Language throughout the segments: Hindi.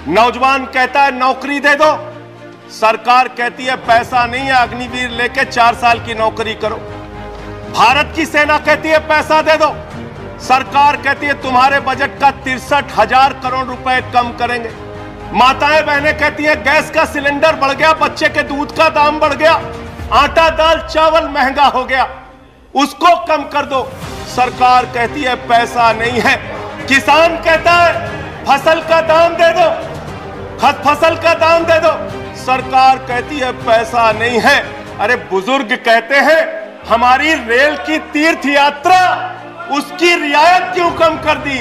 नौजवान कहता है नौकरी दे दो, सरकार कहती है पैसा नहीं है, अग्निवीर लेके 4 साल की नौकरी करो। भारत की सेना कहती है पैसा दे दो, सरकार कहती है तुम्हारे बजट का 63,000 करोड़ रुपए कम करेंगे। माताएं बहनें कहती हैं गैस का सिलेंडर बढ़ गया, बच्चे के दूध का दाम बढ़ गया, आटा दाल चावल महंगा हो गया, उसको कम कर दो, सरकार कहती है पैसा नहीं है। किसान कहता है फसल का दाम दे दो, फसल का दाम दे दो, सरकार कहती है पैसा नहीं है। अरे बुजुर्ग कहते हैं हमारी रेल की तीर्थ यात्रा, उसकी रियायत क्यों कम कर दी,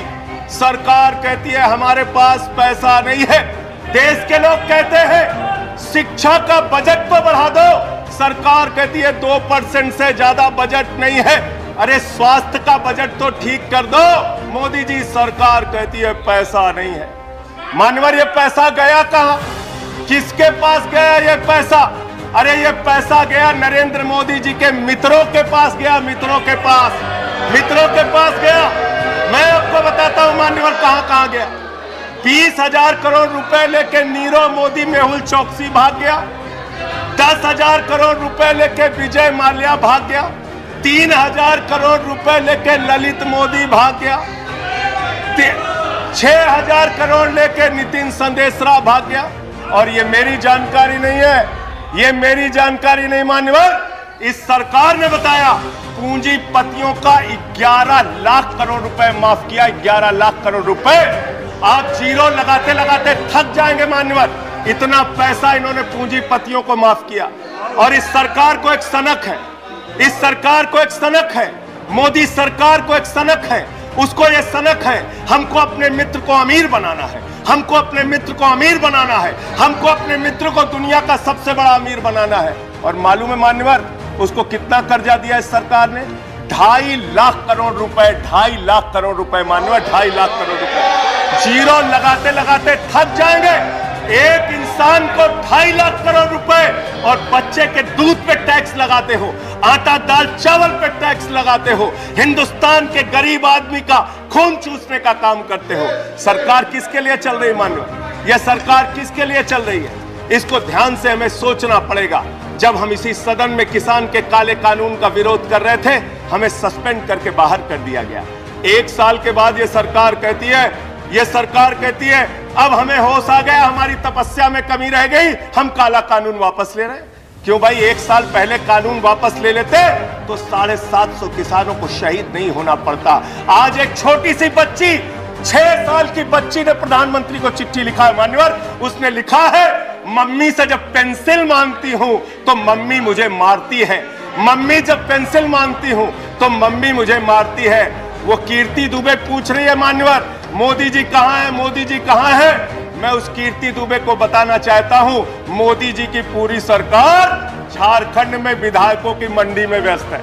सरकार कहती है हमारे पास पैसा नहीं है। देश के लोग कहते हैं शिक्षा का बजट तो बढ़ा दो, सरकार कहती है 2% से ज्यादा बजट नहीं है। अरे स्वास्थ्य का बजट तो ठीक कर दो, मोदी जी सरकार कहती है पैसा नहीं है। मान्यवर ये पैसा गया कहां, किसके पास गया ये पैसा? अरे ये पैसा गया नरेंद्र मोदी जी के मित्रों के पास गया, मित्रों के पास गया। मैं आपको बताता हूं मान्यवर कहां कहां गया। 20,000 करोड़ रुपए लेके नीरव मोदी मेहुल चौकसी भाग गया, 10,000 करोड़ रुपए लेके विजय माल्या भाग गया, 3,000 करोड़ रुपए लेके ललित मोदी भाग गया, 6,000 करोड़ लेके नितिन संदेशरा भाग गया। और ये मेरी जानकारी नहीं है, ये मेरी जानकारी नहीं मान्यवर, इस सरकार ने बताया पूंजीपतियों का 11 लाख करोड़ रुपए माफ किया, 11 लाख करोड़ रुपए। आप जीरो लगाते लगाते थक जाएंगे मान्यवर, इतना पैसा इन्होंने पूंजीपतियों को माफ किया। और इस सरकार को एक सनक है, इस सरकार को एक सनक है, मोदी सरकार को एक सनक है, उसको ये सनक है हमको अपने मित्र को अमीर बनाना है, हमको अपने मित्र को अमीर बनाना है, हमको अपने मित्र को दुनिया का सबसे बड़ा अमीर बनाना है। और मालूम है मान्यवर उसको कितना कर्जा दिया इस सरकार ने? 2.5 लाख करोड़ रुपए, 2.5 लाख करोड़ रुपए मान्यवर, 2.5 लाख करोड़ रुपए। जीरो लगाते लगाते थक जाएंगे। एक इंसान को 2.5 लाख करोड़ रुपए और बच्चे के दूध पे टैक्स लगाते हो, आटा दाल चावल पे टैक्स लगाते हो, हिंदुस्तान के गरीब आदमी का खून चूसने का काम करते हो। सरकार किसके लिए चल रही मान्यवर? यह सरकार किसके लिए चल रही है? इसको ध्यान से हमें सोचना पड़ेगा। जब हम इसी सदन में किसान के काले कानून का विरोध कर रहे थे, हमें सस्पेंड करके बाहर कर दिया गया। 1 साल के बाद ये सरकार कहती है अब हमें होश आ गया, हमारी तपस्या में कमी रह गई, हम काला कानून वापस ले रहे हैं। क्यों भाई? 1 साल पहले कानून वापस ले लेते तो 750 किसानों को शहीद नहीं होना पड़ता। आज एक छोटी सी बच्ची, 6 साल की बच्ची ने प्रधानमंत्री को चिट्ठी लिखा है मान्यवर। उसने लिखा है मम्मी से जब पेंसिल मांगती हूं तो मम्मी मुझे मारती है, मम्मी जब पेंसिल मांगती हूं तो मम्मी मुझे मारती है। वो कीर्ति दुबे पूछ रही है मान्यवर मोदी जी कहां है, मोदी जी कहां है? मैं उस कीर्ति दुबे को बताना चाहता हूं मोदी जी की पूरी सरकार झारखंड में विधायकों की मंडी में व्यस्त है,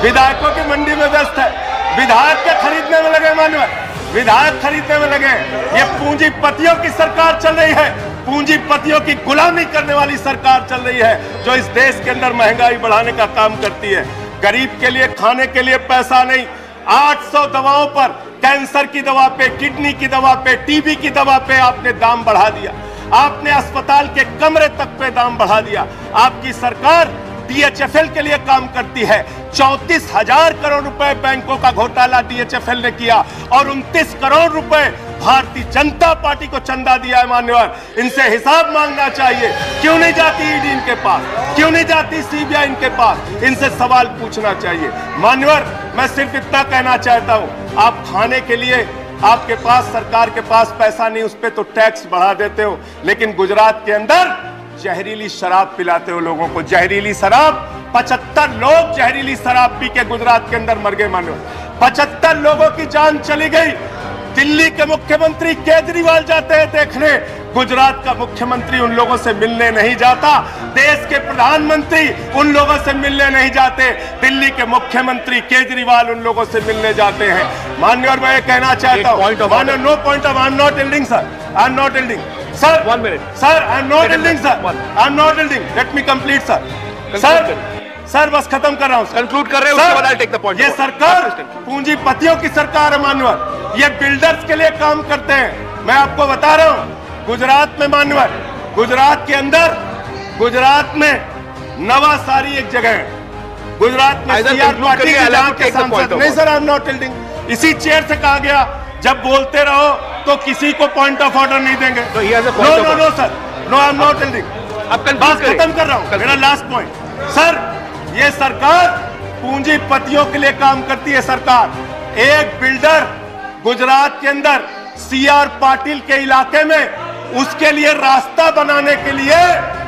विधायकों की मंडी में व्यस्त है, विधायक के खरीदने में लगे मान्यवर, विधायक खरीदने में लगे। ये पूंजीपतियों की सरकार चल रही है, पूंजीपतियों की गुलामी करने वाली सरकार चल रही है, जो इस देश के अंदर महंगाई बढ़ाने का काम करती है। गरीब के लिए खाने के लिए पैसा नहीं, 800 दवाओं पर, कैंसर की दवा पे, किडनी की दवा पे, टीबी की दवा पे आपने दाम बढ़ा दिया, आपने अस्पताल के कमरे तक पे दाम बढ़ा दिया। आपकी सरकार DHFL के लिए काम करती है। 34,000 करोड़ रुपए बैंकों का घोटाला DHFL ने किया और 29 करोड़ रुपए भारतीय जनता पार्टी को चंदा दिया है मान्यवर। इनसे हिसाब मांगना चाहिए। क्यों नहीं जाती ईडी इनके पास, क्यों नहीं जाती CBI इनके पास? इनसे सवाल पूछना चाहिए मान्यवर। मैं सिर्फ इतना कहना चाहता हूं, आप खाने के लिए आपके पास, सरकार के पास पैसा नहीं, उस पर तो टैक्स बढ़ा देते हो, लेकिन गुजरात के अंदर जहरीली शराब पिलाते हो लोगों को, जहरीली शराब। 75 लोग जहरीली शराब पी के गुजरात के अंदर मर गए मानो, 75 लोगों की जान चली गई। दिल्ली के मुख्यमंत्री केजरीवाल जाते हैं देखने, गुजरात का मुख्यमंत्री उन लोगों से मिलने नहीं जाता, देश के प्रधानमंत्री उन लोगों से मिलने नहीं जाते, दिल्ली के मुख्यमंत्री केजरीवाल उन लोगों से मिलने जाते हैं। माननीय, मैं ये कहना चाहता हूं, no point of, I am not yielding sir, I am not yielding sir, 1 minute sir, I am not yielding sir, I am not yielding, let me complete sir, sir बस खत्म कर रहा हूं, कंक्लूड कर रहे हो, उसके बाद आई टेक द पॉइंट। ये सरकार पूंजीपतियों की सरकार है माननीय, ये बिल्डर्स के लिए काम करते हैं। मैं आपको बता रहा हूं, गुजरात में मान्यवर, गुजरात के अंदर, गुजरात में नवासारी एक जगह है, गुजरात में सीआर पाटिल के सांसद। नहीं sir, I am not tilting. इसी चेयर से कहा गया जब बोलते रहो तो किसी को पॉइंट ऑफ ऑर्डर नहीं देंगे। No sir, no, I am not tilting. बात खत्म कर रहा हूं, मेरा लास्ट पॉइंट। सर, ये सरकार पूंजीपतियों के लिए काम करती है। सरकार एक बिल्डर गुजरात के अंदर सीआर पाटिल के इलाके में उसके लिए रास्ता बनाने के लिए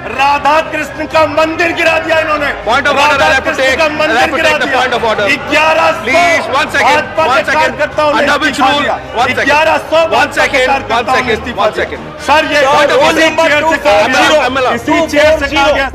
राधा कृष्ण का मंदिर गिरा दिया इन्होंने। Point of order, Radha Krishna का मंदिर गिरा दिया। Point of order 1100 please, 1 second, 1 second, under which rule, 1 second, 1 second. Sir, ये इसी चेयर से कहा गया।